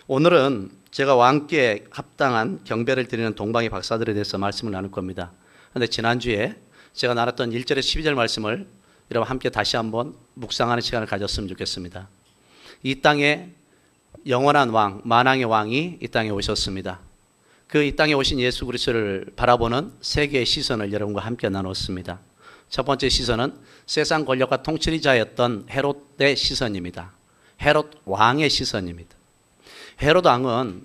오늘은 제가 왕께 합당한 경배를 드리는 동방의 박사들에 대해서 말씀을 나눌 겁니다. 그런데 지난주에 제가 나눴던 1절에서 12절 말씀을 여러분 함께 다시 한번 묵상하는 시간을 가졌으면 좋겠습니다. 이 땅에 영원한 왕, 만왕의 왕이 이 땅에 오셨습니다. 그 이 땅에 오신 예수 그리스도를 바라보는 세 개의 시선을 여러분과 함께 나눴습니다. 첫 번째 시선은 세상 권력과 통치자였던 헤롯의 시선입니다. 헤롯 왕의 시선입니다. 헤롯 왕은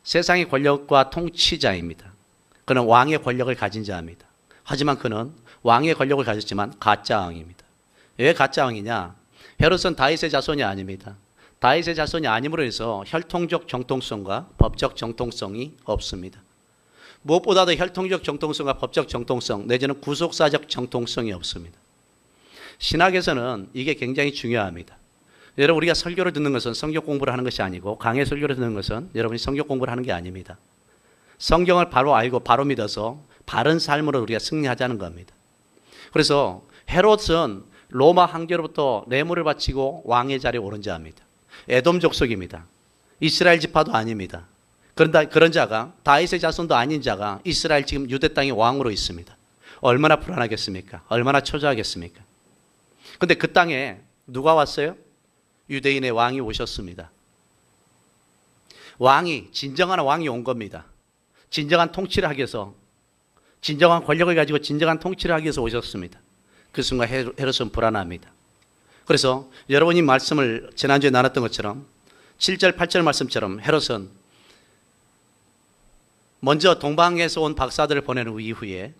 세상의 권력과 통치자입니다. 그는 왕의 권력을 가진 자입니다. 하지만 그는 왕의 권력을 가졌지만 가짜 왕입니다. 왜 가짜 왕이냐? 헤롯은 다윗의 자손이 아닙니다. 다윗의 자손이 아님으로 해서 혈통적 정통성과 법적 정통성이 없습니다. 무엇보다도 혈통적 정통성과 법적 정통성 내지는 구속사적 정통성이 없습니다. 신학에서는 이게 굉장히 중요합니다. 여러분, 우리가 설교를 듣는 것은 성경 공부를 하는 것이 아니고, 강의 설교를 듣는 것은 여러분이 성경 공부를 하는 게 아닙니다. 성경을 바로 알고 바로 믿어서 바른 삶으로 우리가 승리하자는 겁니다. 그래서 헤롯은 로마 황제로부터 뇌물을 바치고 왕의 자리에 오른 자입니다. 에돔 족속입니다. 이스라엘 지파도 아닙니다. 그런 자가, 다윗의 자손도 아닌 자가 이스라엘 지금 유대 땅의 왕으로 있습니다. 얼마나 불안하겠습니까? 얼마나 초조하겠습니까? 그런데 그 땅에 누가 왔어요? 유대인의 왕이 오셨습니다. 진정한 왕이 온 겁니다. 진정한 통치를 하기 위해서, 진정한 권력을 가지고 진정한 통치를 하기 위해서 오셨습니다. 그 순간 헤롯은 불안합니다. 그래서 여러분이 말씀을 지난주에 나눴던 것처럼 7절, 8절 말씀처럼 헤롯은 먼저 동방에서 온 박사들을 보내는 이후에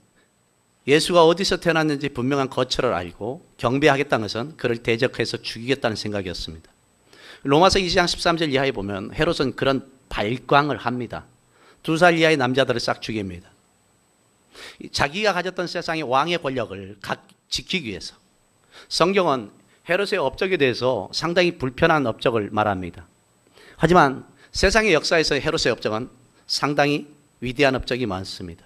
예수가 어디서 태어났는지 분명한 거처를 알고 경배하겠다는 것은 그를 대적해서 죽이겠다는 생각이었습니다. 로마서 2장 13절 이하에 보면 헤롯은 그런 발광을 합니다. 2살 이하의 남자들을 싹 죽입니다. 자기가 가졌던 세상의 왕의 권력을 지키기 위해서. 성경은 헤롯의 업적에 대해서 상당히 불편한 업적을 말합니다. 하지만 세상의 역사에서 헤롯의 업적은 상당히 위대한 업적이 많습니다.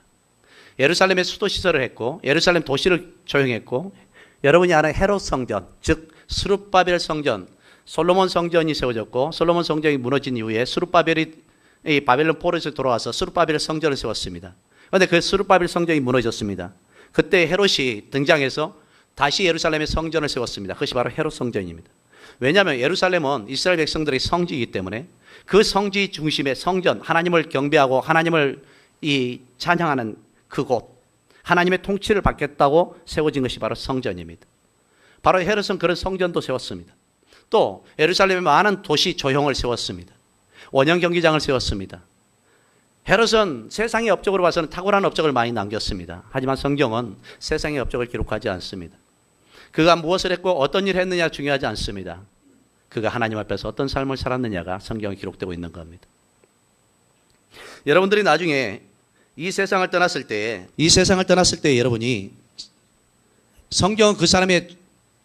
예루살렘에 수도 시설을 했고, 예루살렘 도시를 조형했고, 여러분이 아는 헤롯 성전, 즉 스룹바벨 성전, 솔로몬 성전이 세워졌고, 솔로몬 성전이 무너진 이후에 스룹바벨이 바벨론 포로에서 돌아와서 스룹바벨 성전을 세웠습니다. 그런데 그 스룹바벨 성전이 무너졌습니다. 그때 헤롯이 등장해서 다시 예루살렘의 성전을 세웠습니다. 그것이 바로 헤롯 성전입니다. 왜냐하면 예루살렘은 이스라엘 백성들의 성지이기 때문에 그 성지 중심의 성전, 하나님을 경배하고 하나님을 찬양하는 그곳, 하나님의 통치를 받겠다고 세워진 것이 바로 성전입니다. 바로 헤롯은 그런 성전도 세웠습니다. 또 예루살렘에 많은 도시 조형을 세웠습니다. 원형 경기장을 세웠습니다. 헤롯은 세상의 업적으로 봐서는 탁월한 업적을 많이 남겼습니다. 하지만 성경은 세상의 업적을 기록하지 않습니다. 그가 무엇을 했고 어떤 일을 했느냐 중요하지 않습니다. 그가 하나님 앞에서 어떤 삶을 살았느냐가 성경에 기록되고 있는 겁니다. 여러분들이 나중에 이 세상을 떠났을 때 여러분이 성경은 그 사람의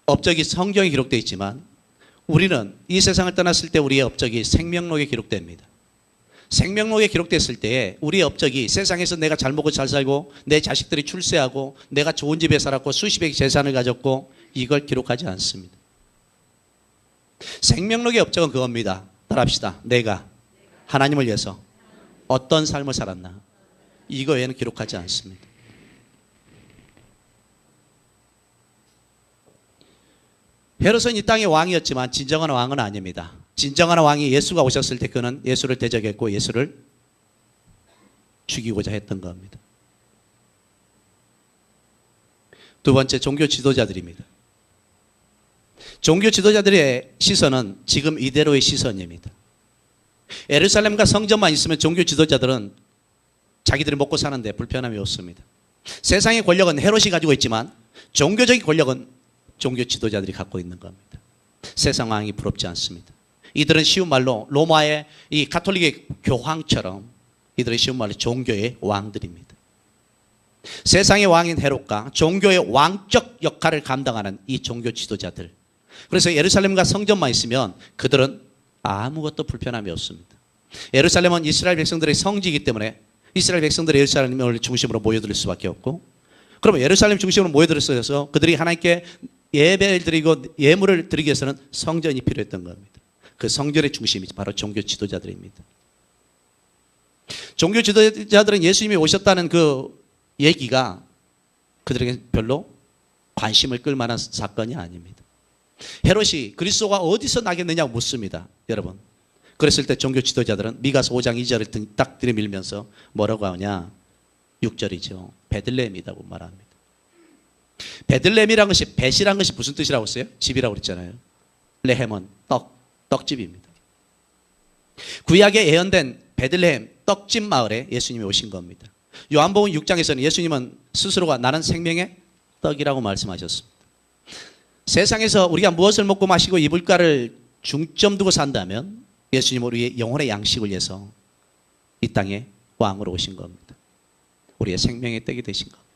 업적이 성경에 기록되어 있지만 우리는 이 세상을 떠났을 때 우리의 업적이 생명록에 기록됩니다. 생명록에 기록됐을 때 우리의 업적이 세상에서 내가 잘 먹고 잘 살고 내 자식들이 출세하고 내가 좋은 집에 살았고 수십억의 재산을 가졌고 이걸 기록하지 않습니다. 생명록의 업적은 그겁니다. 따라합시다. 내가 하나님을 위해서 어떤 삶을 살았나, 이거 외에는 기록하지 않습니다. 헤롯은 이 땅의 왕이었지만 진정한 왕은 아닙니다. 진정한 왕이 예수가 오셨을 때 그는 예수를 대적했고 예수를 죽이고자 했던 겁니다. 두 번째, 종교 지도자들입니다. 종교 지도자들의 시선은 지금 이대로의 시선입니다. 예루살렘과 성전만 있으면 종교 지도자들은 자기들이 먹고 사는데 불편함이 없습니다. 세상의 권력은 헤롯이 가지고 있지만 종교적인 권력은 종교 지도자들이 갖고 있는 겁니다. 세상 왕이 부럽지 않습니다. 이들은 쉬운 말로 로마의 이 가톨릭의 교황처럼 이들은 쉬운 말로 종교의 왕들입니다. 세상의 왕인 헤롯과 종교의 왕적 역할을 감당하는 이 종교 지도자들. 그래서 예루살렘과 성전만 있으면 그들은 아무것도 불편함이 없습니다. 예루살렘은 이스라엘 백성들의 성지이기 때문에 이스라엘 백성들이 예루살렘을 중심으로 모여들 수밖에 없고, 그러면 예루살렘 중심으로 모여들어서 그들이 하나님께 예배를 드리고 예물을 드리기 위해서는 성전이 필요했던 겁니다. 그 성전의 중심이 바로 종교 지도자들입니다. 종교 지도자들은 예수님이 오셨다는 그 얘기가 그들에게 별로 관심을 끌 만한 사건이 아닙니다. 헤롯이 그리스도가 어디서 나겠느냐고 묻습니다. 여러분. 그랬을 때 종교 지도자들은 미가서 5장 2절을 딱 들이밀면서 뭐라고 하냐? 6절이죠. 베들레헴이라고 말합니다. 베들레헴이란 것이 벳이란 것이 무슨 뜻이라고 했어요? 집이라고 그랬잖아요. 레헴은 떡집입니다. 구약에 예언된 베들레헴 떡집 마을에 예수님이 오신 겁니다. 요한복음 6장에서는 예수님은 스스로가 나는 생명의 떡이라고 말씀하셨습니다. 세상에서 우리가 무엇을 먹고 마시고 입을까를 중점 두고 산다면 예수님은 우리의 영혼의 양식을 위해서 이 땅에 왕으로 오신 겁니다. 우리의 생명의 떡이 되신 겁니다.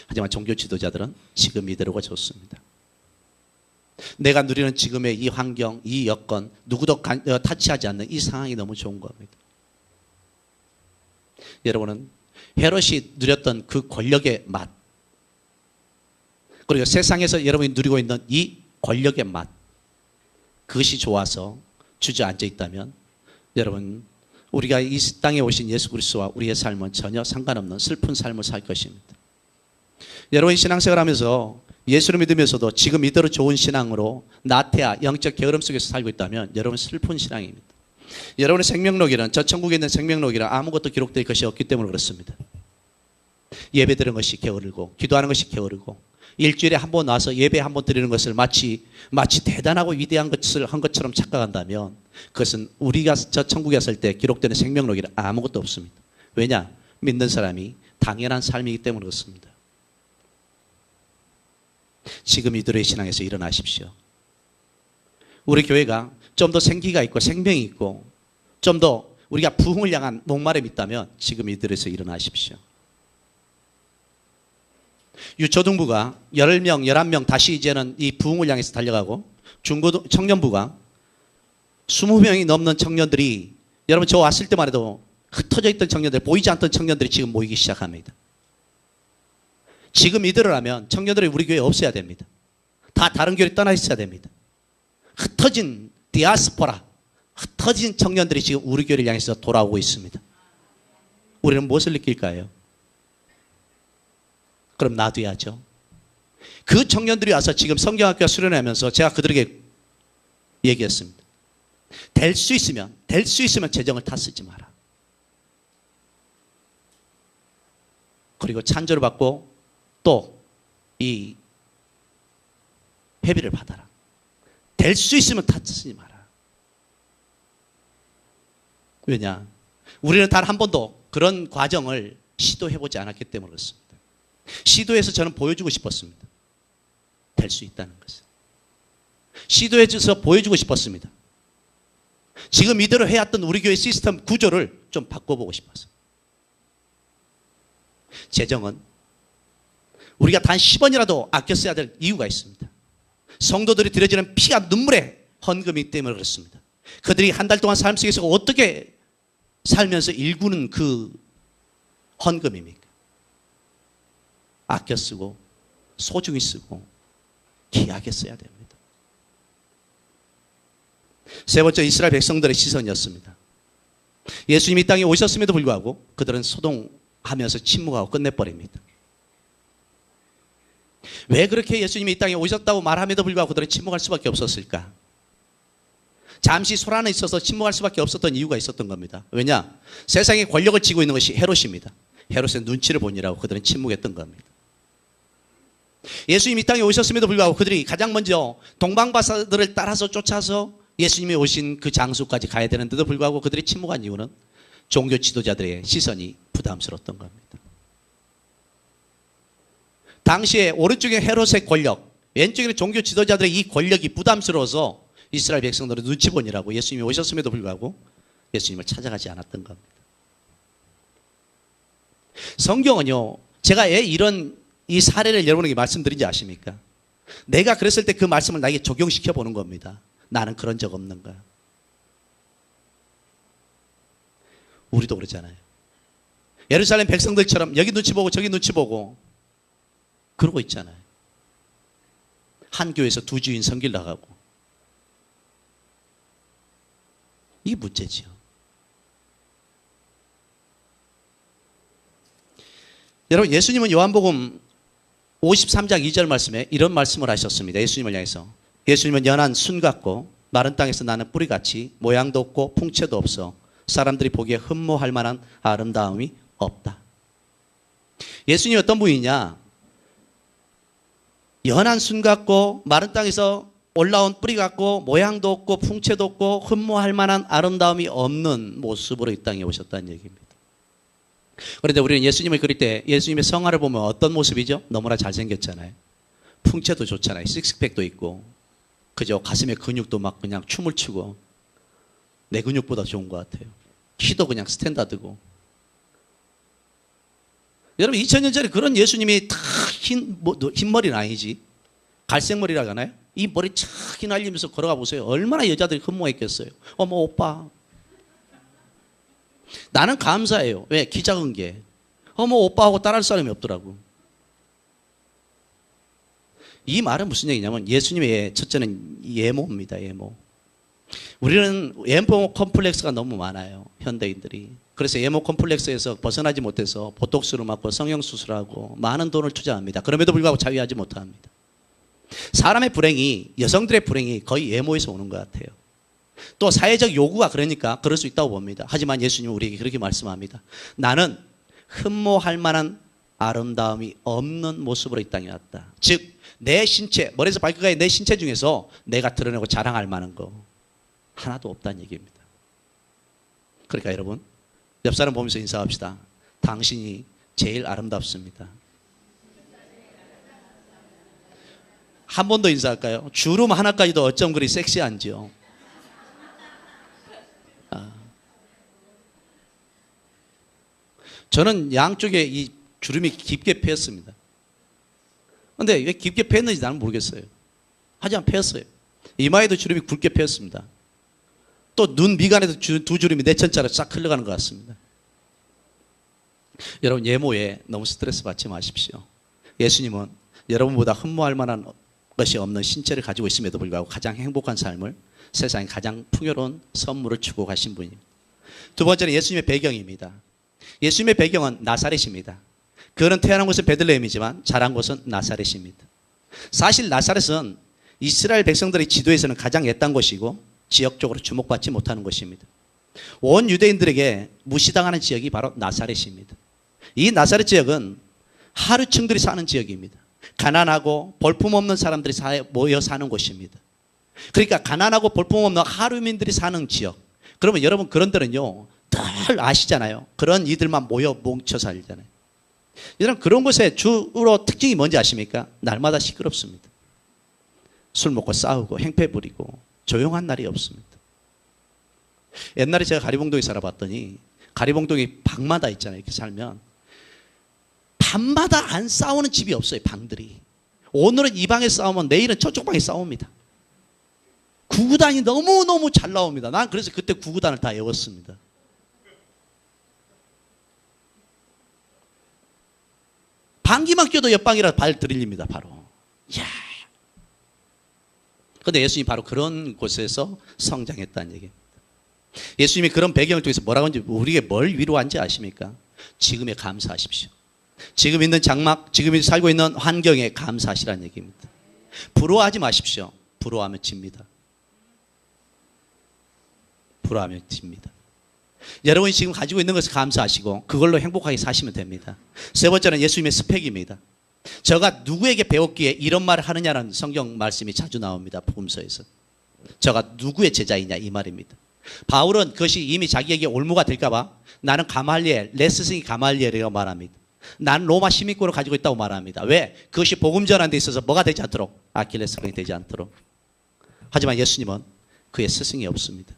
하지만 종교 지도자들은 지금 이대로가 좋습니다. 내가 누리는 지금의 이 환경, 이 여건, 누구도 타치하지 않는 이 상황이 너무 좋은 겁니다. 여러분은 헤롯이 누렸던 그 권력의 맛, 그리고 세상에서 여러분이 누리고 있는 이 권력의 맛, 그것이 좋아서 주저앉아 있다면 여러분, 우리가 이 땅에 오신 예수 그리스도와 우리의 삶은 전혀 상관없는 슬픈 삶을 살 것입니다. 여러분이 신앙생활 하면서 예수를 믿으면서도 지금 이대로 좋은 신앙으로 나태하 영적 게으름 속에서 살고 있다면 여러분 슬픈 신앙입니다. 여러분의 생명록에는 저 천국에 있는 생명록에는 아무것도 기록될 것이 없기 때문에 그렇습니다. 예배 드리는 것이 게으르고 기도하는 것이 게으르고 일주일에 한 번 와서 예배 한 번 드리는 것을 마치 대단하고 위대한 것을 한 것처럼 착각한다면 그것은 우리가 저 천국에 왔을 때 기록되는 생명록에는 아무것도 없습니다. 왜냐? 믿는 사람이 당연한 삶이기 때문에 그렇습니다. 지금 이들의 신앙에서 일어나십시오. 우리 교회가 좀 더 생기가 있고 생명이 있고 좀 더 우리가 부흥을 향한 목마름이 있다면 지금 이들에서 일어나십시오. 유초등부가 10명, 11명 다시 이제는 이 부흥을 향해서 달려가고 중고등 청년부가 20명이 넘는 청년들이 여러분 저 왔을 때만 해도 흩어져 있던 청년들, 보이지 않던 청년들이 지금 모이기 시작합니다. 지금 이대로라면 청년들이 우리 교회에 없어야 됩니다. 다 다른 교회에 떠나 있어야 됩니다. 흩어진 디아스포라, 흩어진 청년들이 지금 우리 교회를 향해서 돌아오고 있습니다. 우리는 무엇을 느낄까요? 그럼 놔둬야죠. 그 청년들이 와서 지금 성경학교 수련하면서 제가 그들에게 얘기했습니다. 될 수 있으면 재정을 다 쓰지 마라. 그리고 찬조를 받고 또 이 회비를 받아라. 될 수 있으면 다 쓰지 마라. 왜냐? 우리는 단 한 번도 그런 과정을 시도해보지 않았기 때문에 그렇습니다. 시도해서 저는 보여주고 싶었습니다. 될 수 있다는 것을. 시도해서 보여주고 싶었습니다. 지금 이대로 해왔던 우리 교회 시스템 구조를 좀 바꿔보고 싶었어요. 재정은 우리가 단 10원이라도 아껴 써야 될 이유가 있습니다. 성도들이 드려지는 피가 눈물의 헌금이기 때문에 그렇습니다. 그들이 한 달 동안 삶 속에서 어떻게 살면서 일구는 그 헌금입니까? 아껴 쓰고 소중히 쓰고 귀하게 써야 됩니다. 세 번째, 이스라엘 백성들의 시선이었습니다. 예수님이 이 땅에 오셨음에도 불구하고 그들은 소동하면서 침묵하고 끝내버립니다. 왜 그렇게 예수님이 이 땅에 오셨다고 말함에도 불구하고 그들은 침묵할 수밖에 없었을까? 잠시 소란에 있어서 침묵할 수밖에 없었던 이유가 있었던 겁니다. 왜냐? 세상에 권력을 쥐고 있는 것이 헤롯입니다. 헤롯의 눈치를 보느라고 그들은 침묵했던 겁니다. 예수님이 이 땅에 오셨음에도 불구하고 그들이 가장 먼저 동방박사들을 따라서 쫓아서 예수님이 오신 그 장소까지 가야 되는데도 불구하고 그들이 침묵한 이유는 종교 지도자들의 시선이 부담스러웠던 겁니다. 당시에 오른쪽에 헤롯의 권력, 왼쪽에 종교 지도자들의 이 권력이 부담스러워서 이스라엘 백성들은 눈치 보느라고 예수님이 오셨음에도 불구하고 예수님을 찾아가지 않았던 겁니다. 성경은요, 제가 왜 이런 이 사례를 여러분에게 말씀드린지 아십니까? 내가 그랬을 때 그 말씀을 나에게 적용시켜 보는 겁니다. 나는 그런 적 없는가? 우리도 그러잖아요. 예루살렘 백성들처럼 여기 눈치 보고 저기 눈치 보고 그러고 있잖아요. 한 교회에서 두 주인 섬길 나가고 이게 문제지요. 여러분, 예수님은 요한복음 53장 2절 말씀에 이런 말씀을 하셨습니다. 예수님을 향해서. 예수님은 연한 순 같고 마른 땅에서 나는 뿌리같이 모양도 없고 풍채도 없어 사람들이 보기에 흠모할 만한 아름다움이 없다. 예수님이 어떤 분이냐? 연한 순 같고 마른 땅에서 올라온 뿌리 같고 모양도 없고 풍채도 없고 흠모할 만한 아름다움이 없는 모습으로 이 땅에 오셨다는 얘기입니다. 그런데 우리는 예수님을 그릴 때 예수님의 성화를 보면 어떤 모습이죠? 너무나 잘생겼잖아요. 풍채도 좋잖아요. 식스팩도 있고, 그죠? 가슴에 근육도 막 그냥 춤을 추고, 내 근육보다 좋은 것 같아요. 키도 그냥 스탠다드고. 여러분, 2000년 전에 그런 예수님이 탁 흰머리는 아니지. 갈색머리라고 하나요? 이 머리 착 휘날리면서 걸어가 보세요. 얼마나 여자들이 흠모했겠어요. 어머, 오빠. 나는 감사해요. 왜? 키 작은 게. 어머, 오빠하고 따라할 사람이 없더라고. 이 말은 무슨 얘기냐면 예수님의 첫째는 예모입니다. 예모. 우리는 예모 컴플렉스가 너무 많아요. 현대인들이. 그래서 예모 컴플렉스에서 벗어나지 못해서 보톡스를 맞고 성형수술하고 많은 돈을 투자합니다. 그럼에도 불구하고 자유하지 못합니다. 사람의 불행이, 여성들의 불행이 거의 예모에서 오는 것 같아요. 또 사회적 요구가 그러니까 그럴 수 있다고 봅니다. 하지만 예수님은 우리에게 그렇게 말씀합니다. 나는 흠모할 만한 아름다움이 없는 모습으로 이 땅에 왔다. 즉 내 신체, 머리에서 발끝까지 내 신체 중에서 내가 드러내고 자랑할 만한 거 하나도 없다는 얘기입니다. 그러니까 여러분, 옆 사람 보면서 인사합시다. 당신이 제일 아름답습니다. 한 번 더 인사할까요? 주름 하나까지도 어쩜 그리 섹시한지요. 저는 양쪽에 이 주름이 깊게 패였습니다. 근데 왜 깊게 패였는지 나는 모르겠어요. 하지만 패였어요. 이마에도 주름이 굵게 패였습니다. 또 눈 미간에도 두 주름이 내천자로 싹 흘러가는 것 같습니다. 여러분, 예모에 너무 스트레스 받지 마십시오. 예수님은 여러분보다 흠모할 만한 것이 없는 신체를 가지고 있음에도 불구하고 가장 행복한 삶을, 세상에 가장 풍요로운 선물을 주고 가신 분입니다. 두 번째는 예수님의 배경입니다. 예수님의 배경은 나사렛입니다. 그는 태어난 곳은 베들레헴이지만 자란 곳은 나사렛입니다. 사실 나사렛은 이스라엘 백성들의 지도에서는 가장 옛단 곳이고 지역적으로 주목받지 못하는 곳입니다. 온 유대인들에게 무시당하는 지역이 바로 나사렛입니다. 이 나사렛 지역은 하류층들이 사는 지역입니다. 가난하고 볼품없는 사람들이 모여 사는 곳입니다. 그러니까 가난하고 볼품없는 하류민들이 사는 지역. 그러면 여러분, 그런 데는요 늘 아시잖아요. 그런 이들만 모여 뭉쳐 살잖아요. 여러분, 그런 곳의 주로 특징이 뭔지 아십니까? 날마다 시끄럽습니다. 술 먹고 싸우고 행패 부리고 조용한 날이 없습니다. 옛날에 제가 가리봉동에 살아봤더니 가리봉동이 방마다 있잖아요. 이렇게 살면 밤마다 안 싸우는 집이 없어요. 방들이. 오늘은 이 방에 싸우면 내일은 저쪽 방에 싸웁니다. 구구단이 너무너무 잘 나옵니다. 난 그래서 그때 구구단을 다 외웠습니다. 방귀만 껴도 옆방이라 발 들립니다. 바로. 이야. 그런데 예수님이 바로 그런 곳에서 성장했다는 얘기입니다. 예수님이 그런 배경을 통해서 뭐라고 하는지, 우리에게 뭘 위로한지 아십니까? 지금에 감사하십시오. 지금 있는 장막, 지금 살고 있는 환경에 감사하시라는 얘기입니다. 부러워하지 마십시오. 부러워하면 집니다. 부러워하면 집니다. 여러분이 지금 가지고 있는 것을 감사하시고 그걸로 행복하게 사시면 됩니다. 세 번째는 예수님의 스펙입니다. 저가 누구에게 배웠기에 이런 말을 하느냐는 성경 말씀이 자주 나옵니다. 복음서에서. 저가 누구의 제자이냐 이 말입니다. 바울은 그것이 이미 자기에게 올무가 될까 봐 나는 가말리엘, 레스승이 가말리엘이라고 말합니다. 나는 로마 시민권을 가지고 있다고 말합니다. 왜? 그것이 복음 전하는 데 있어서 뭐가 되지 않도록, 아킬레스건이 되지 않도록. 하지만 예수님은 그의 스승이 없습니다.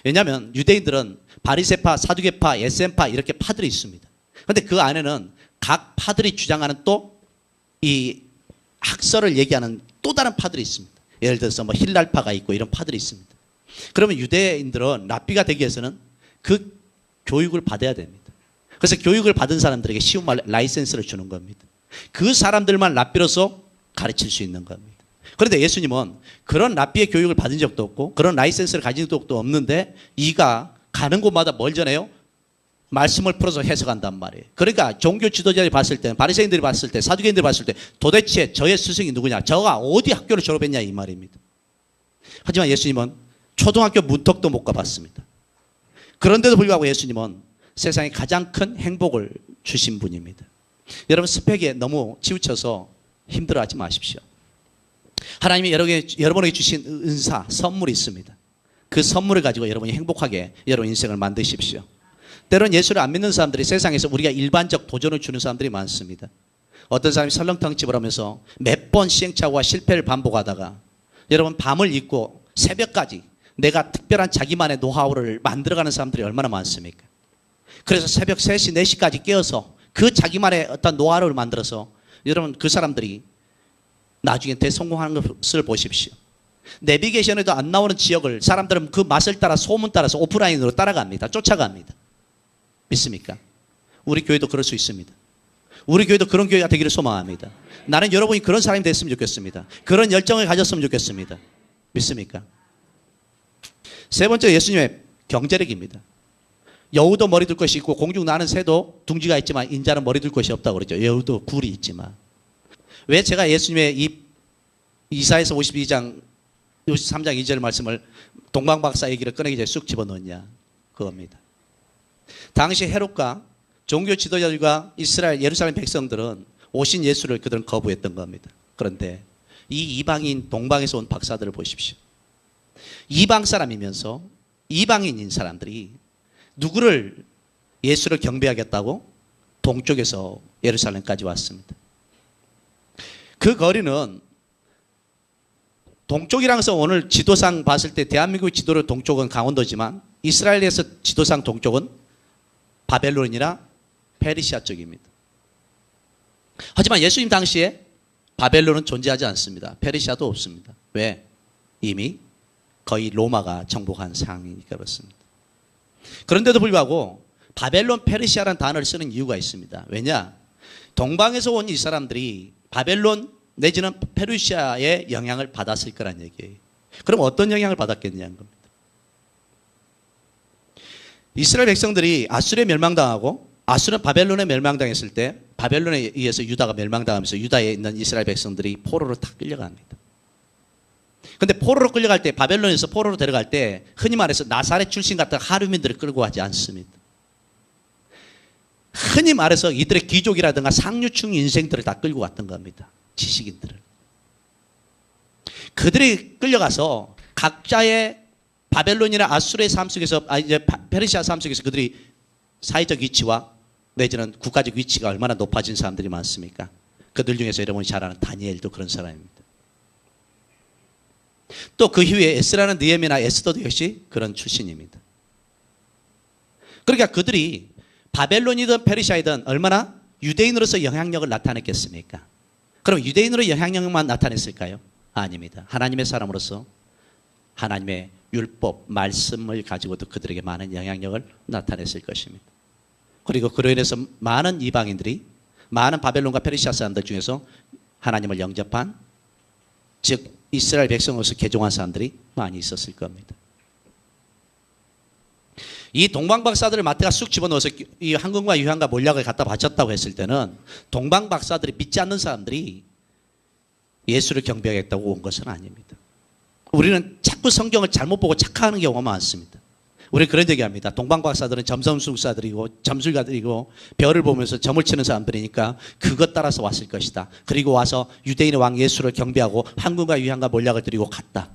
왜냐하면 유대인들은 바리새파, 사두개파, 에셈파 이렇게 파들이 있습니다. 그런데 그 안에는 각 파들이 주장하는 또 이 학설을 얘기하는 또 다른 파들이 있습니다. 예를 들어서 뭐 힐랄파가 있고 이런 파들이 있습니다. 그러면 유대인들은 랍비가 되기 위해서는 그 교육을 받아야 됩니다. 그래서 교육을 받은 사람들에게 쉬운 말로 라이센스를 주는 겁니다. 그 사람들만 랍비로서 가르칠 수 있는 겁니다. 그런데 예수님은 그런 랍비의 교육을 받은 적도 없고 그런 라이센스를 가진 적도 없는데 이가 가는 곳마다 뭘 전해요? 말씀을 풀어서 해석한단 말이에요. 그러니까 종교 지도자들이 봤을 때, 바리새인들이 봤을 때, 사두개인들이 봤을 때 도대체 저의 스승이 누구냐? 저가 어디 학교를 졸업했냐 이 말입니다. 하지만 예수님은 초등학교 문턱도 못 가봤습니다. 그런데도 불구하고 예수님은 세상에 가장 큰 행복을 주신 분입니다. 여러분 스펙에 너무 치우쳐서 힘들어하지 마십시오. 하나님이 여러분에게 주신 은사, 선물이 있습니다. 그 선물을 가지고 여러분이 행복하게 여러분 인생을 만드십시오. 때로는 예수를 안 믿는 사람들이 세상에서 우리가 일반적 도전을 주는 사람들이 많습니다. 어떤 사람이 설렁탕집을 하면서 몇 번 시행착오와 실패를 반복하다가 여러분 밤을 잊고 새벽까지 내가 특별한 자기만의 노하우를 만들어가는 사람들이 얼마나 많습니까? 그래서 새벽 3시, 4시까지 깨어서 그 자기만의 어떤 노하우를 만들어서 여러분 그 사람들이 나중에 대성공하는 것을 보십시오. 내비게이션에도 안 나오는 지역을 사람들은 그 맛을 따라 소문 따라서 오프라인으로 따라갑니다. 쫓아갑니다. 믿습니까? 우리 교회도 그럴 수 있습니다. 우리 교회도 그런 교회가 되기를 소망합니다. 나는 여러분이 그런 사람이 됐으면 좋겠습니다. 그런 열정을 가졌으면 좋겠습니다. 믿습니까? 세 번째 예수님의 경제력입니다. 여우도 머리 둘 것이 있고 공중 나는 새도 둥지가 있지만 인자는 머리 둘 것이 없다고 그러죠. 여우도 굴이 있지만. 왜 제가 예수님의 이 이사야서 52장 53장 2절 말씀을 동방박사 얘기를 꺼내기 전에 쑥 집어넣냐 그겁니다. 당시 헤롯과 종교 지도자들과 이스라엘 예루살렘 백성들은 오신 예수를 그들은 거부했던 겁니다. 그런데 이 이방인 동방에서 온 박사들을 보십시오. 이방 사람이면서 이방인인 사람들이 누구를 예수를 경배하겠다고 동쪽에서 예루살렘까지 왔습니다. 그 거리는 동쪽이라고 해서 오늘 지도상 봤을 때 대한민국 지도로 동쪽은 강원도지만 이스라엘에서 지도상 동쪽은 바벨론이나 페르시아 쪽입니다. 하지만 예수님 당시에 바벨론은 존재하지 않습니다. 페르시아도 없습니다. 왜? 이미 거의 로마가 정복한 상황이니까 그렇습니다. 그런데도 불구하고 바벨론, 페르시아라는 단어를 쓰는 이유가 있습니다. 왜냐? 동방에서 온 이 사람들이 바벨론 내지는 페르시아의 영향을 받았을 거란 얘기예요. 그럼 어떤 영향을 받았겠냐는 겁니다. 이스라엘 백성들이 아수르에 멸망당하고 아수르는 바벨론에 멸망당했을 때 바벨론에 의해서 유다가 멸망당하면서 유다에 있는 이스라엘 백성들이 포로로 다 끌려갑니다. 근데 포로로 끌려갈 때 바벨론에서 포로로 데려갈 때 흔히 말해서 나사렛 출신 같은 하류민들을 끌고 가지 않습니다. 흔히 말해서 이들의 귀족이라든가 상류층 인생들을 다 끌고 갔던 겁니다. 지식인들을. 그들이 끌려가서 각자의 바벨론이나 아수르의 삶 속에서 이제 페르시아 삶 속에서 그들이 사회적 위치와 내지는 국가적 위치가 얼마나 높아진 사람들이 많습니까? 그들 중에서 여러분이 잘 아는 다니엘도 그런 사람입니다. 또 그 이후에 에스라는 느헤미야나 에스더도 역시 그런 출신입니다. 그러니까 그들이 바벨론이든 페르시아이든 얼마나 유대인으로서 영향력을 나타냈겠습니까? 그럼 유대인으로 영향력만 나타냈을까요? 아닙니다. 하나님의 사람으로서 하나님의 율법, 말씀을 가지고도 그들에게 많은 영향력을 나타냈을 것입니다. 그리고 그로 인해서 많은 이방인들이 많은 바벨론과 페르시아 사람들 중에서 하나님을 영접한 즉 이스라엘 백성으로서 개종한 사람들이 많이 있었을 겁니다. 이 동방박사들을 마태가 쑥 집어넣어서 이 황금과 유향과 몰약을 갖다 바쳤다고 했을 때는 동방박사들이 믿지 않는 사람들이 예수를 경배하겠다고 온 것은 아닙니다. 우리는 자꾸 성경을 잘못 보고 착각하는 경우가 많습니다. 우리는 그런 얘기합니다. 동방박사들은 점성술사들이고 점술가들이고 별을 보면서 점을 치는 사람들이니까 그것 따라서 왔을 것이다. 그리고 와서 유대인의 왕 예수를 경배하고 황금과 유향과 몰약을 드리고 갔다.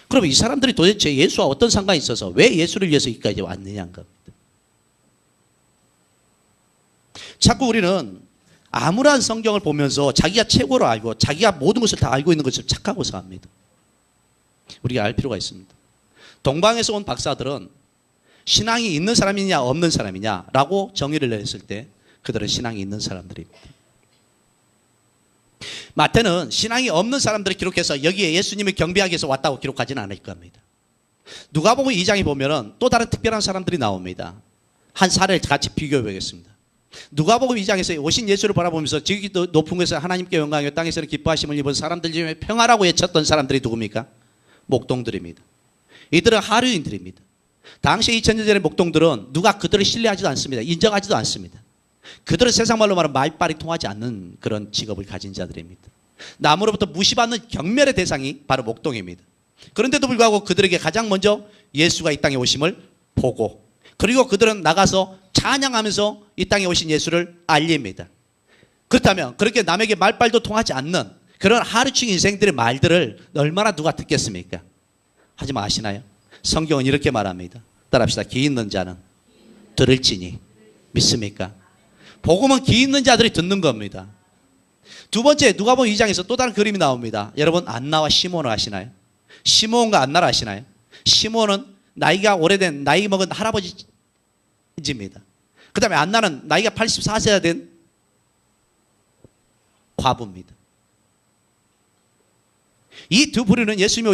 그럼 이 사람들이 도대체 예수와 어떤 상관이 있어서 왜 예수를 위해서 여기까지 왔느냐는 겁니다. 자꾸 우리는 암울한 성경을 보면서 자기가 최고로 알고 자기가 모든 것을 다 알고 있는 것을 착각하고 삽니다. 우리가 알 필요가 있습니다. 동방에서 온 박사들은 신앙이 있는 사람이냐 없는 사람이냐라고 정의를 내렸을 때 그들은 신앙이 있는 사람들입니다. 마태는 신앙이 없는 사람들을 기록해서 여기에 예수님을 경배하기 위해서 왔다고 기록하지는 않을 겁니다. 누가복음 2장에 보면은 또 다른 특별한 사람들이 나옵니다. 한 사례를 같이 비교해 보겠습니다. 누가복음 2장에서 오신 예수를 바라보면서 지극히 높은 곳에서 하나님께 영광이요 땅에서는 기뻐하심을 입은 사람들 중에 평화라고 외쳤던 사람들이 누굽니까? 목동들입니다. 이들은 하류인들입니다. 당시 2000년 전의 목동들은 누가 그들을 신뢰하지도 않습니다. 인정하지도 않습니다. 그들은 세상 말로 말하면 말빨이 통하지 않는 그런 직업을 가진 자들입니다. 남으로부터 무시받는 경멸의 대상이 바로 목동입니다. 그런데도 불구하고 그들에게 가장 먼저 예수가 이 땅에 오심을 보고, 그리고 그들은 나가서 찬양하면서 이 땅에 오신 예수를 알립니다. 그렇다면 그렇게 남에게 말빨도 통하지 않는 그런 하루충 인생들의 말들을 얼마나 누가 듣겠습니까? 하지만 아시나요? 성경은 이렇게 말합니다. 따라합시다. 귀 있는 자는 들을지니. 믿습니까? 복음은 귀 있는 자들이 듣는 겁니다. 두 번째, 누가복음 2장에서 또 다른 그림이 나옵니다. 여러분, 안나와 시몬을 아시나요? 시몬과 안나를 아시나요? 시몬은 나이가 오래된 나이 먹은 할아버지입니다. 그 다음에 안나는 나이가 84세가 된 과부입니다. 이 두 부류는 예수님이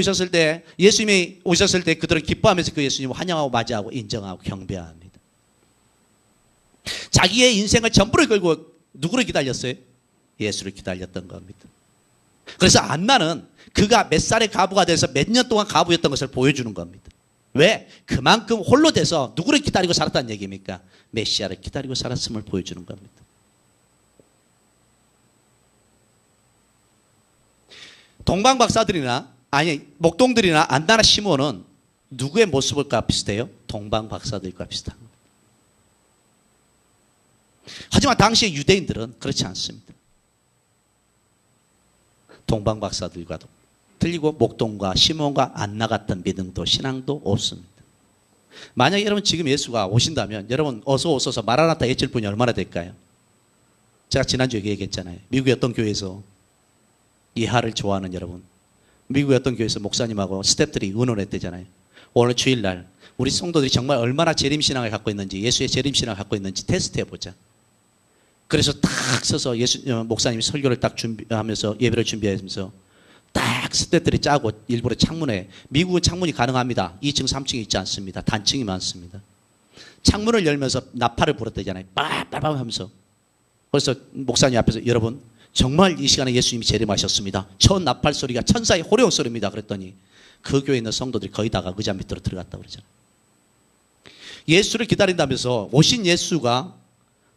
오셨을 때 그들은 기뻐하면서 그 예수님을 환영하고 맞이하고 인정하고 경배합니다. 자기의 인생을 전부를 걸고 누구를 기다렸어요? 예수를 기다렸던 겁니다. 그래서 안나는 그가 몇 살의 과부가 돼서 몇 년 동안 과부였던 것을 보여주는 겁니다. 왜? 그만큼 홀로 돼서 누구를 기다리고 살았다는 얘기입니까? 메시아를 기다리고 살았음을 보여주는 겁니다. 동방박사들이나 목동들이나 안나나 시몬은 누구의 모습과 비슷해요? 동방박사들과 비슷한 겁니다. 하지만 당시의 유대인들은 그렇지 않습니다. 동방박사들과도 틀리고 목동과 시몬과 안나 같은 믿음도 신앙도 없습니다. 만약에 여러분 지금 예수가 오신다면 여러분 어서 오소서 마라나타 외칠 분이 얼마나 될까요? 제가 지난주에 얘기했잖아요. 미국의 어떤 교회에서 이하를 좋아하는 여러분, 미국의 어떤 교회에서 목사님하고 스태프들이 의논했대잖아요. 오늘 주일날 우리 성도들이 정말 얼마나 재림신앙을 갖고 있는지, 예수의 재림신앙을 갖고 있는지 테스트해보자. 그래서 딱 서서 목사님이 설교를 딱 준비하면서 예배를 준비하면서 딱 스태프들이 짜고 일부러 창문에, 미국은 창문이 가능합니다. 2층 3층이 있지 않습니다. 단층이 많습니다. 창문을 열면서 나팔을 불었대잖아요. 빠빠빠 하면서. 그래서 목사님 앞에서 여러분 정말 이 시간에 예수님이 재림하셨습니다. 첫 나팔 소리가 천사의 호령 소리입니다. 그랬더니 그 교회에 있는 성도들이 거의 다가 의자 밑으로 들어갔다고 그러잖아요. 예수를 기다린다면서 오신 예수가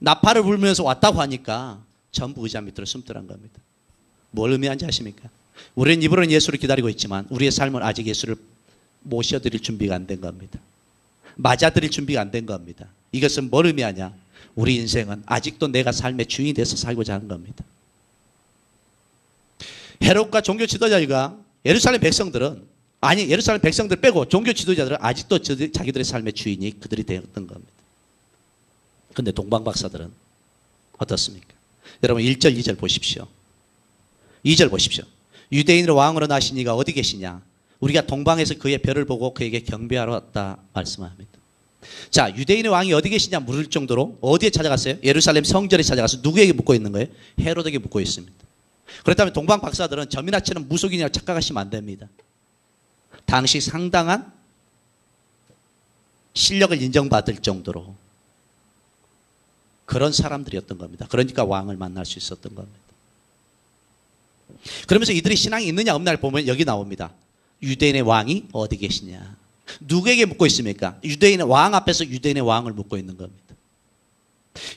나팔을 불면서 왔다고 하니까 전부 의자 밑으로 숨더란 겁니다. 뭘 의미하는지 아십니까? 우리는 입으로는 예수를 기다리고 있지만 우리의 삶은 아직 예수를 모셔드릴 준비가 안 된 겁니다. 맞아드릴 준비가 안 된 겁니다. 이것은 뭘 의미하냐? 우리 인생은 아직도 내가 삶의 주인이 돼서 살고자 하는 겁니다. 헤롯과 종교 지도자가 예루살렘 백성들 빼고 종교 지도자들은 아직도 자기들의 삶의 주인이 그들이 되었던 겁니다. 그런데 동방박사들은 어떻습니까? 여러분 1절 2절 보십시오. 2절 보십시오. 유대인의 왕으로 나신 이가 어디 계시냐? 우리가 동방에서 그의 별을 보고 그에게 경배하러 왔다 말씀합니다. 자, 유대인의 왕이 어디 계시냐 물을 정도로 어디에 찾아갔어요? 예루살렘 성전에 찾아가서 누구에게 묻고 있는 거예요? 헤롯에게 묻고 있습니다. 그렇다면 동방박사들은 점이나치는 무속인이라고 착각하시면 안 됩니다. 당시 상당한 실력을 인정받을 정도로 그런 사람들이었던 겁니다. 그러니까 왕을 만날 수 있었던 겁니다. 그러면서 이들이 신앙이 있느냐 없느냐를 보면 여기 나옵니다. 유대인의 왕이 어디 계시냐? 누구에게 묻고 있습니까? 유대인의 왕 앞에서 유대인의 왕을 묻고 있는 겁니다.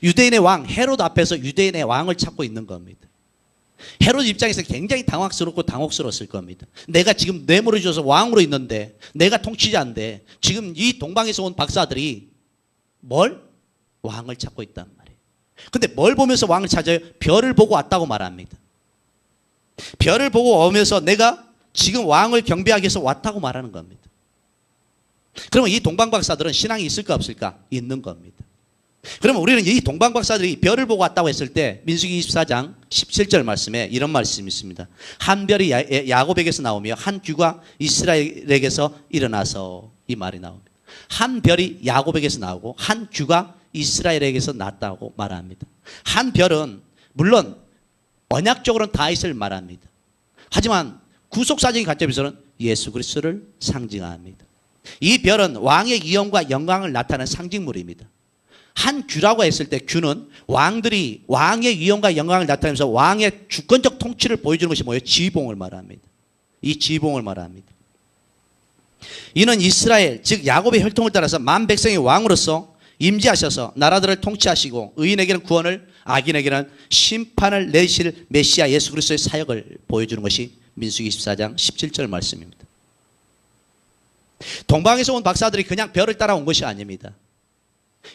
유대인의 왕 헤롯 앞에서 유대인의 왕을 찾고 있는 겁니다. 헤롯 입장에서 굉장히 당황스럽고 당혹스러웠을 겁니다. 내가 지금 뇌물을 줘서 왕으로 있는데, 내가 통치자인데 지금 이 동방에서 온 박사들이 뭘? 왕을 찾고 있단 말이에요. 근데 뭘 보면서 왕을 찾아요? 별을 보고 왔다고 말합니다. 별을 보고 오면서 내가 지금 왕을 경배하기 위해서 왔다고 말하는 겁니다. 그러면 이 동방박사들은 신앙이 있을까 없을까? 있는 겁니다. 그러면 우리는 이 동방박사들이 별을 보고 왔다고 했을 때 민수기 24장 17절 말씀에 이런 말씀이 있습니다. 한 별이 야곱에게서 나오며 한 규가 이스라엘에게서 일어나서, 이 말이 나옵니다. 한 별이 야곱에게서 나오고 한 규가 이스라엘에게서 났다고 말합니다. 한 별은 물론 언약적으로는 다윗을 말합니다. 하지만 구속사적인 관점에서는 예수 그리스도를 상징합니다. 이 별은 왕의 위엄과 영광을 나타내는 상징물입니다. 한 규라고 했을 때 규는 왕들이 왕의 위엄과 영광을 나타내면서 왕의 주권적 통치를 보여주는 것이 뭐예요? 지봉을 말합니다. 이 지봉을 말합니다. 이는 이스라엘 즉 야곱의 혈통을 따라서 만 백성의 왕으로서 임재하셔서 나라들을 통치하시고 의인에게는 구원을 악인에게는 심판을 내리실 메시아 예수 그리스도의 사역을 보여주는 것이 민수기 24장 17절 말씀입니다. 동방에서 온 박사들이 그냥 별을 따라온 것이 아닙니다.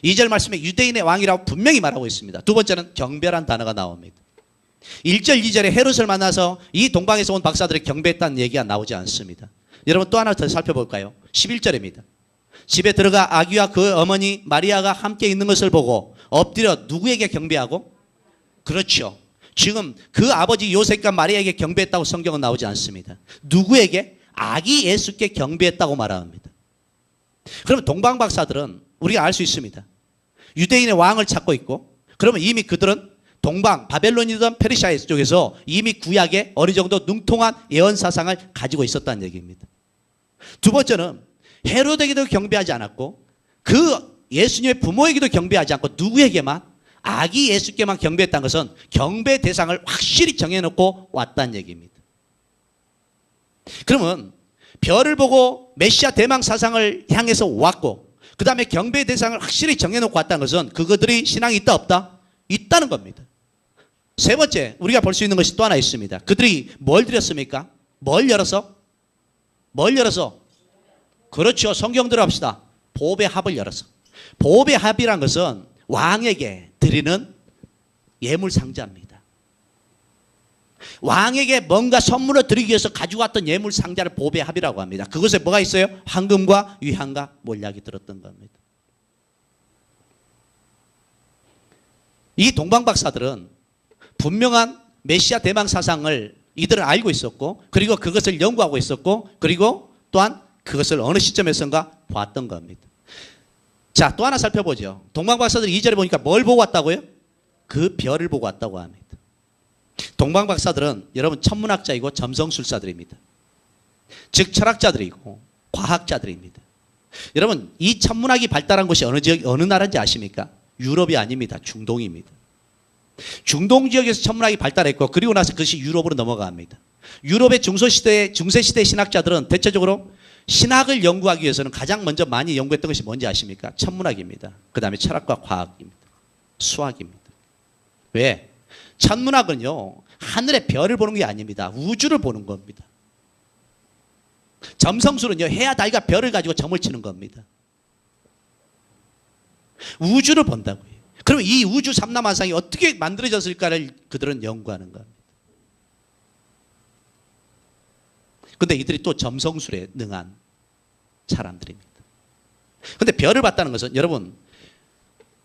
2절 말씀에 유대인의 왕이라고 분명히 말하고 있습니다. 두 번째는 경배란 단어가 나옵니다. 1절 2절에 헤롯을 만나서 이 동방에서 온 박사들이 경배했다는 얘기가 나오지 않습니다. 여러분 또 하나 더 살펴볼까요? 11절입니다. 집에 들어가 아기와 그 어머니 마리아가 함께 있는 것을 보고 엎드려 누구에게 경배하고? 그렇죠. 지금 그 아버지 요셉과 마리아에게 경배했다고 성경은 나오지 않습니다. 누구에게? 아기 예수께 경배했다고 말합니다. 그러면 동방 박사들은 우리가 알 수 있습니다. 유대인의 왕을 찾고 있고, 그러면 이미 그들은 동방 바벨론이든 페르시아 쪽에서 이미 구약에 어느 정도 능통한 예언 사상을 가지고 있었다는 얘기입니다. 두 번째는 헤롯에게도 경배하지 않았고 그 예수님의 부모에게도 경배하지 않고 누구에게만? 아기 예수께만 경배했다는 것은 경배 대상을 확실히 정해놓고 왔다는 얘기입니다. 그러면 별을 보고 메시아 대망 사상을 향해서 왔고 그 다음에 경배 대상을 확실히 정해놓고 왔다는 것은 그들이 신앙이 있다 없다? 있다는 겁니다. 세 번째 우리가 볼 수 있는 것이 또 하나 있습니다. 그들이 뭘 드렸습니까? 뭘 열어서? 뭘 열어서? 그렇죠. 성경대로 합시다. 보배 합을 열어서. 보배 합이란 것은 왕에게 드리는 예물 상자입니다. 왕에게 뭔가 선물을 드리기 위해서 가지고 왔던 예물 상자를 보배 합이라고 합니다. 그것에 뭐가 있어요? 황금과 유향과 몰약이 들었던 겁니다. 이 동방 박사들은 분명한 메시아 대망 사상을 이들은 알고 있었고 그리고 그것을 연구하고 있었고 그리고 또한 그것을 어느 시점에선가 봤던 겁니다. 자, 또 하나 살펴보죠. 동방 박사들이 2절에 보니까 뭘 보고 왔다고요? 그 별을 보고 왔다고 합니다. 동방 박사들은 여러분 천문학자이고 점성술사들입니다. 즉 철학자들이고 과학자들입니다. 여러분 이 천문학이 발달한 곳이 어느 나라인지 아십니까? 유럽이 아닙니다. 중동입니다. 중동 지역에서 천문학이 발달했고 그리고 나서 그것이 유럽으로 넘어갑니다. 유럽의 중세시대 신학자들은 대체적으로 신학을 연구하기 위해서는 가장 먼저 많이 연구했던 것이 뭔지 아십니까? 천문학입니다. 그 다음에 철학과 과학입니다. 수학입니다. 왜? 천문학은요 하늘의 별을 보는 게 아닙니다. 우주를 보는 겁니다. 점성술은요 해와 달과 별을 가지고 점을 치는 겁니다. 우주를 본다고요. 그럼 이 우주 삼라만상이 어떻게 만들어졌을까를 그들은 연구하는 겁니다. 근데 이들이 또 점성술에 능한 사람들입니다. 근데 별을 봤다는 것은 여러분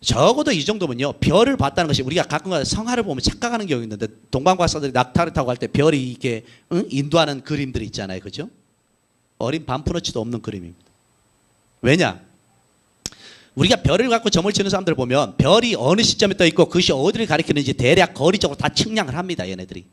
적어도 이 정도면요 별을 봤다는 것이 우리가 가끔가다 성화를 보면 착각하는 경우가 있는데 동방박사들이 낙타를 타고 갈 때 별이 이렇게 인도하는 그림들이 있잖아요. 그죠? 어린 반푼어치도 없는 그림입니다. 왜냐? 우리가 별을 갖고 점을 치는 사람들을 보면 별이 어느 시점에 떠 있고 그것이 어디를 가리키는지 대략 거리적으로 다 측량을 합니다. 얘네들이.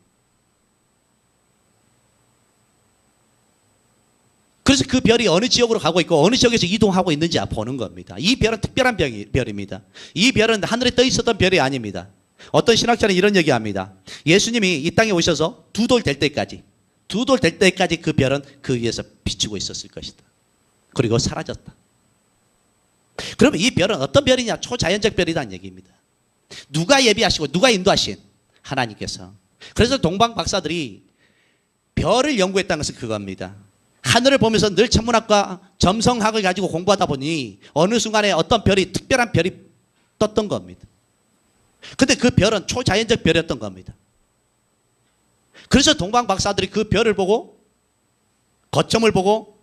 그래서 그 별이 어느 지역으로 가고 있고 어느 지역에서 이동하고 있는지 보는 겁니다. 이 별은 특별한 별입니다. 이 별은 하늘에 떠 있었던 별이 아닙니다. 어떤 신학자는 이런 얘기합니다. 예수님이 이 땅에 오셔서 두 돌 될 때까지 그 별은 그 위에서 비추고 있었을 것이다. 그리고 사라졌다. 그러면 이 별은 어떤 별이냐? 초자연적 별이라는 얘기입니다. 누가 예비하시고 누가 인도하신? 하나님께서. 그래서 동방 박사들이 별을 연구했다는 것은 그겁니다. 하늘을 보면서 늘 천문학과 점성학을 가지고 공부하다 보니 어느 순간에 어떤 별이 특별한 별이 떴던 겁니다. 근데 그 별은 초자연적 별이었던 겁니다. 그래서 동방 박사들이 그 별을 보고 거점을 보고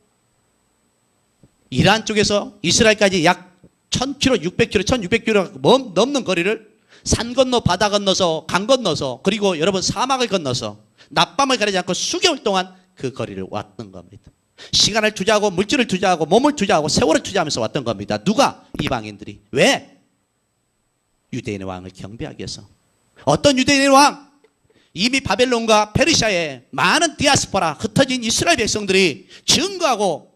이란 쪽에서 이스라엘까지 약 1000km, 600km, 1600km 넘는 거리를 산 건너 바다 건너서 강 건너서 그리고 여러분 사막을 건너서 낮밤을 가리지 않고 수개월 동안 그 거리를 왔던 겁니다. 시간을 투자하고 물질을 투자하고 몸을 투자하고 세월을 투자하면서 왔던 겁니다. 누가? 이방인들이. 왜? 유대인의 왕을 경배하기 위해서. 어떤 유대인의 왕? 이미 바벨론과 페르시아에 많은 디아스포라 흩어진 이스라엘 백성들이 증거하고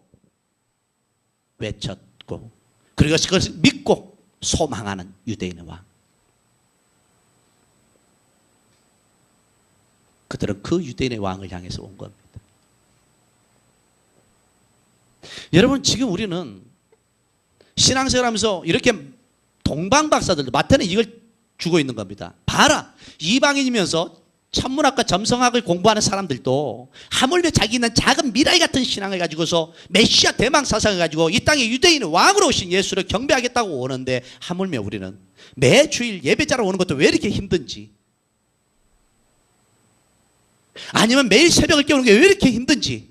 외쳤고 그리고 그것을 믿고 소망하는 유대인의 왕. 그들은 그 유대인의 왕을 향해서 온 겁니다. 여러분, 지금 우리는 신앙생활 하면서 이렇게 동방박사들도 마태는 이걸 주고 있는 겁니다. 봐라, 이방인이면서 천문학과 점성학을 공부하는 사람들도 하물며 자기 있는 작은 미라이 같은 신앙을 가지고서 메시아 대망 사상을 가지고 이 땅에 유대인의 왕으로 오신 예수를 경배하겠다고 오는데, 하물며 우리는 매주일 예배자로 오는 것도 왜 이렇게 힘든지, 아니면 매일 새벽을 깨우는 게 왜 이렇게 힘든지,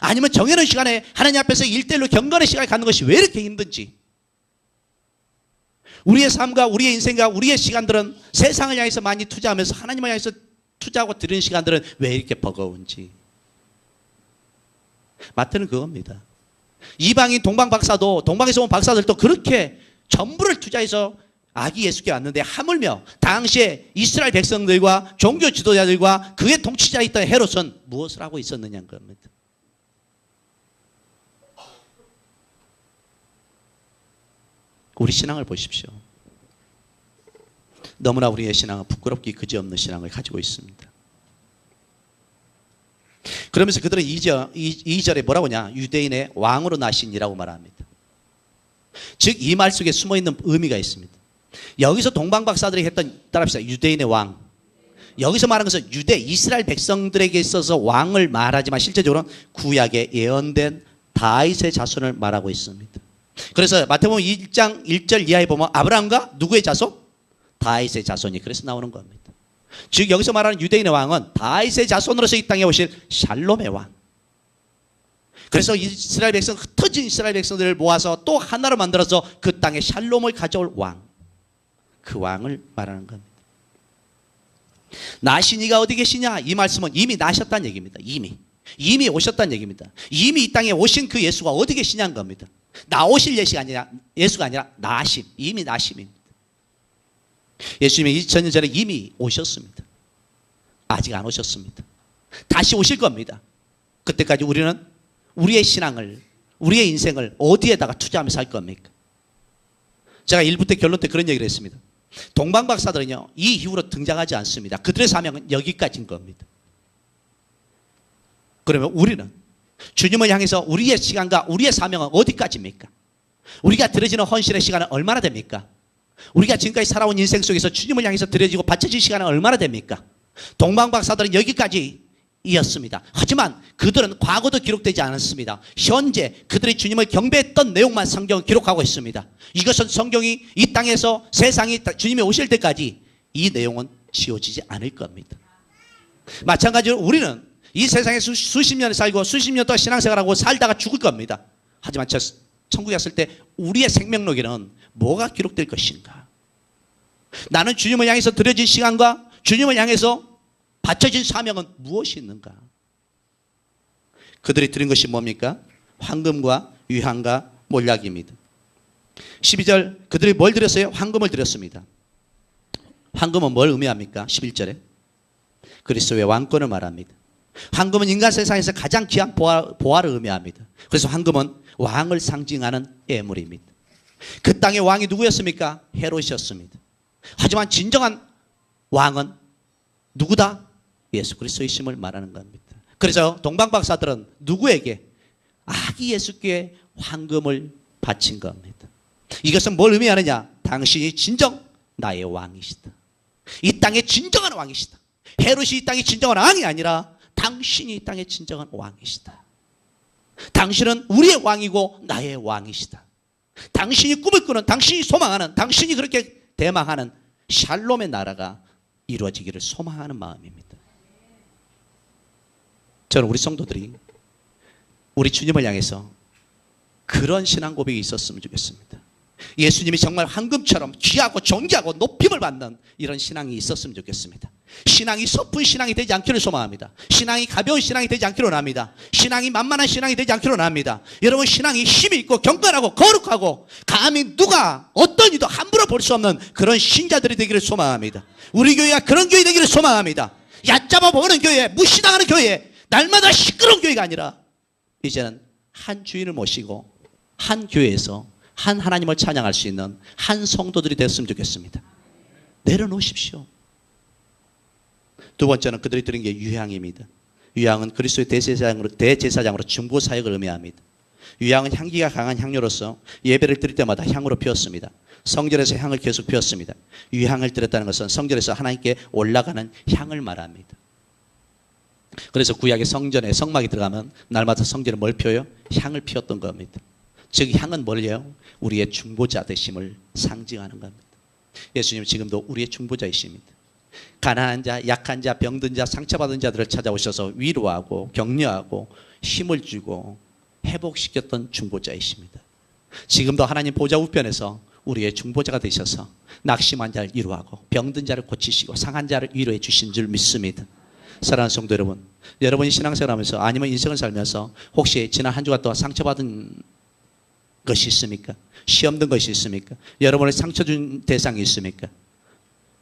아니면 정해놓은 시간에 하나님 앞에서 1대1로 경건의 시간을 갖는 것이 왜 이렇게 힘든지, 우리의 삶과 우리의 인생과 우리의 시간들은 세상을 향해서 많이 투자하면서 하나님을 향해서 투자하고 드리는 시간들은 왜 이렇게 버거운지. 마태는 그겁니다. 이방인 동방박사도, 동방에서 온 박사들도 그렇게 전부를 투자해서 아기 예수께 왔는데, 하물며 당시에 이스라엘 백성들과 종교 지도자들과 그의 통치자에 있던 헤롯은 무엇을 하고 있었느냐는 겁니다. 우리 신앙을 보십시오. 너무나 우리의 신앙은 부끄럽기 그지없는 신앙을 가지고 있습니다. 그러면서 그들은 2절에 뭐라고 하냐? 유대인의 왕으로 나신이라고 말합니다. 즉 이 말 속에 숨어있는 의미가 있습니다. 여기서 동방박사들이 했던, 따라합시다, 유대인의 왕, 여기서 말하는 것은 유대 이스라엘 백성들에게 있어서 왕을 말하지만 실제적으로는 구약에 예언된 다윗의 자손을 말하고 있습니다. 그래서 마태복음 1장 1절 이하에 보면 아브라함과 누구의 자손? 다윗의 자손이 그래서 나오는 겁니다. 즉 여기서 말하는 유대인의 왕은 다윗의 자손으로서 이 땅에 오실 샬롬의 왕. 그래서 이스라엘 백성, 흩어진 이스라엘 백성들을 모아서 또 하나로 만들어서 그 땅에 샬롬을 가져올 왕, 그 왕을 말하는 겁니다. 나시니가 어디 계시냐? 이 말씀은 이미 나셨다는 얘기입니다. 이미 오셨다는 얘기입니다. 이미 이 땅에 오신 그 예수가 어디 계시냐는 겁니다. 나오실 예수가 아니라 나심, 이미 나심입니다. 예수님이 2000년 전에 이미 오셨습니다. 아직 안 오셨습니다. 다시 오실 겁니다. 그때까지 우리는 우리의 신앙을, 우리의 인생을 어디에다가 투자하면서 살 겁니까? 제가 1부 때 결론 때 그런 얘기를 했습니다. 동방박사들은요, 이 이후로 등장하지 않습니다. 그들의 사명은 여기까지인 겁니다. 그러면 우리는 주님을 향해서 우리의 시간과 우리의 사명은 어디까지입니까? 우리가 드려지는 헌신의 시간은 얼마나 됩니까? 우리가 지금까지 살아온 인생 속에서 주님을 향해서 드려지고 바쳐진 시간은 얼마나 됩니까? 동방박사들은 여기까지였습니다. 하지만 그들은 과거도 기록되지 않았습니다. 현재 그들이 주님을 경배했던 내용만 성경은 기록하고 있습니다. 이것은 성경이 이 땅에서 세상이 주님이 오실 때까지 이 내용은 지워지지 않을 겁니다. 마찬가지로 우리는 이 세상에 수십 년을 살고 수십 년 동안 신앙생활하고 살다가 죽을 겁니다. 하지만 저 천국에 갔을 때 우리의 생명록에는 뭐가 기록될 것인가? 나는 주님을 향해서 드려진 시간과 주님을 향해서 바쳐진 사명은 무엇이 있는가? 그들이 드린 것이 뭡니까? 황금과 유향과 몰약입니다. 12절 그들이 뭘 드렸어요? 황금을 드렸습니다. 황금은 뭘 의미합니까? 11절에 그리스도의 왕권을 말합니다. 황금은 인간 세상에서 가장 귀한 보화를 의미합니다. 그래서 황금은 왕을 상징하는 예물입니다. 그 땅의 왕이 누구였습니까? 헤롯이었습니다. 하지만 진정한 왕은 누구다? 예수 그리스도이심을 말하는 겁니다. 그래서 동방박사들은 누구에게? 아기 예수께 황금을 바친 겁니다. 이것은 뭘 의미하느냐? 당신이 진정 나의 왕이시다. 이 땅의 진정한 왕이시다. 헤롯이 이 땅의 진정한 왕이 아니라 당신이 이 땅의 진정한 왕이시다. 당신은 우리의 왕이고 나의 왕이시다. 당신이 꿈을 꾸는, 당신이 소망하는, 당신이 그렇게 대망하는 샬롬의 나라가 이루어지기를 소망하는 마음입니다. 저는 우리 성도들이 우리 주님을 향해서 그런 신앙 고백이 있었으면 좋겠습니다. 예수님이 정말 황금처럼 귀하고 존귀하고 높임을 받는 이런 신앙이 있었으면 좋겠습니다. 신앙이 섣은 신앙이 되지 않기를 소망합니다. 신앙이 가벼운 신앙이 되지 않기를 원합니다. 신앙이 만만한 신앙이 되지 않기를 원합니다. 여러분, 신앙이 힘이 있고 경건하고 거룩하고 감히 누가 어떤 이도 함부로 볼 수 없는 그런 신자들이 되기를 소망합니다. 우리 교회가 그런 교회 되기를 소망합니다. 얕잡아 보는 교회, 무시당하는 교회, 날마다 시끄러운 교회가 아니라 이제는 한 주인을 모시고 한 교회에서 한 하나님을 찬양할 수 있는 한 성도들이 됐으면 좋겠습니다. 내려놓으십시오. 두 번째는 그들이 드린 게 유향입니다. 유향은 그리스도의 대제사장으로 중보 사역을 의미합니다. 유향은 향기가 강한 향료로서 예배를 드릴 때마다 향으로 피웠습니다. 성전에서 향을 계속 피웠습니다. 유향을 드렸다는 것은 성전에서 하나님께 올라가는 향을 말합니다. 그래서 구약의 성전에 성막이 들어가면 날마다 성전에 뭘 피워요? 향을 피웠던 겁니다. 즉 향은 뭘요? 우리의 중보자 되심을 상징하는 겁니다. 예수님은 지금도 우리의 중보자이십니다. 가난한 자, 약한 자, 병든 자, 상처받은 자들을 찾아오셔서 위로하고 격려하고 힘을 주고 회복시켰던 중보자이십니다. 지금도 하나님 보좌 우편에서 우리의 중보자가 되셔서 낙심한 자를 위로하고 병든 자를 고치시고 상한 자를 위로해 주신 줄 믿습니다. 사랑하는 성도 여러분, 여러분이 신앙생활하면서 아니면 인생을 살면서 혹시 지난 한 주간 동안 상처받은 것이 있습니까? 시험 든 것이 있습니까? 여러분을 상처 준 대상이 있습니까?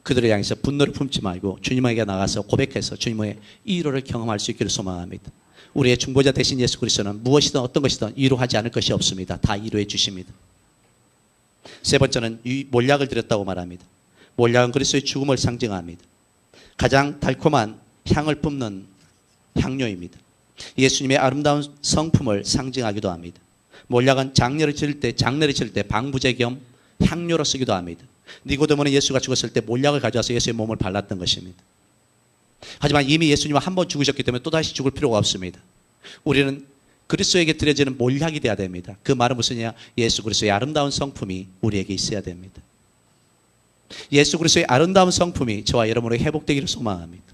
그들을 향해서 분노를 품지 말고 주님에게 나가서 고백해서 주님의 위로를 경험할 수 있기를 소망합니다. 우리의 중보자 되신 예수 그리스도는 무엇이든 어떤 것이든 위로하지 않을 것이 없습니다. 다 위로해 주십니다. 세 번째는 몰약을 드렸다고 말합니다. 몰약은 그리스도의 죽음을 상징합니다. 가장 달콤한 향을 뿜는 향료입니다. 예수님의 아름다운 성품을 상징하기도 합니다. 몰약은 장례를 치를 때 방부제 겸 향료로 쓰기도 합니다. 니고데모는 예수가 죽었을 때 몰약을 가져와서 예수의 몸을 발랐던 것입니다. 하지만 이미 예수님은 한 번 죽으셨기 때문에 또다시 죽을 필요가 없습니다. 우리는 그리스도에게 드려지는 몰약이 돼야 됩니다. 그 말은 무슨이냐? 예수 그리스도의 아름다운 성품이 우리에게 있어야 됩니다. 예수 그리스도의 아름다운 성품이 저와 여러분에게 회복되기를 소망합니다.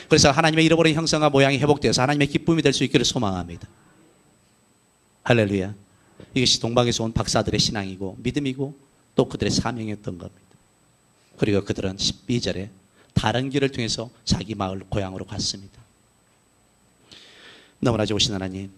그래서 하나님의 잃어버린 형상과 모양이 회복되어서 하나님의 기쁨이 될 수 있기를 소망합니다. 할렐루야. 이것이 동방에서 온 박사들의 신앙이고 믿음이고 또 그들의 사명이었던 겁니다. 그리고 그들은 12절에 다른 길을 통해서 자기 마을 고향으로 갔습니다. 너무나 좋으신 하나님,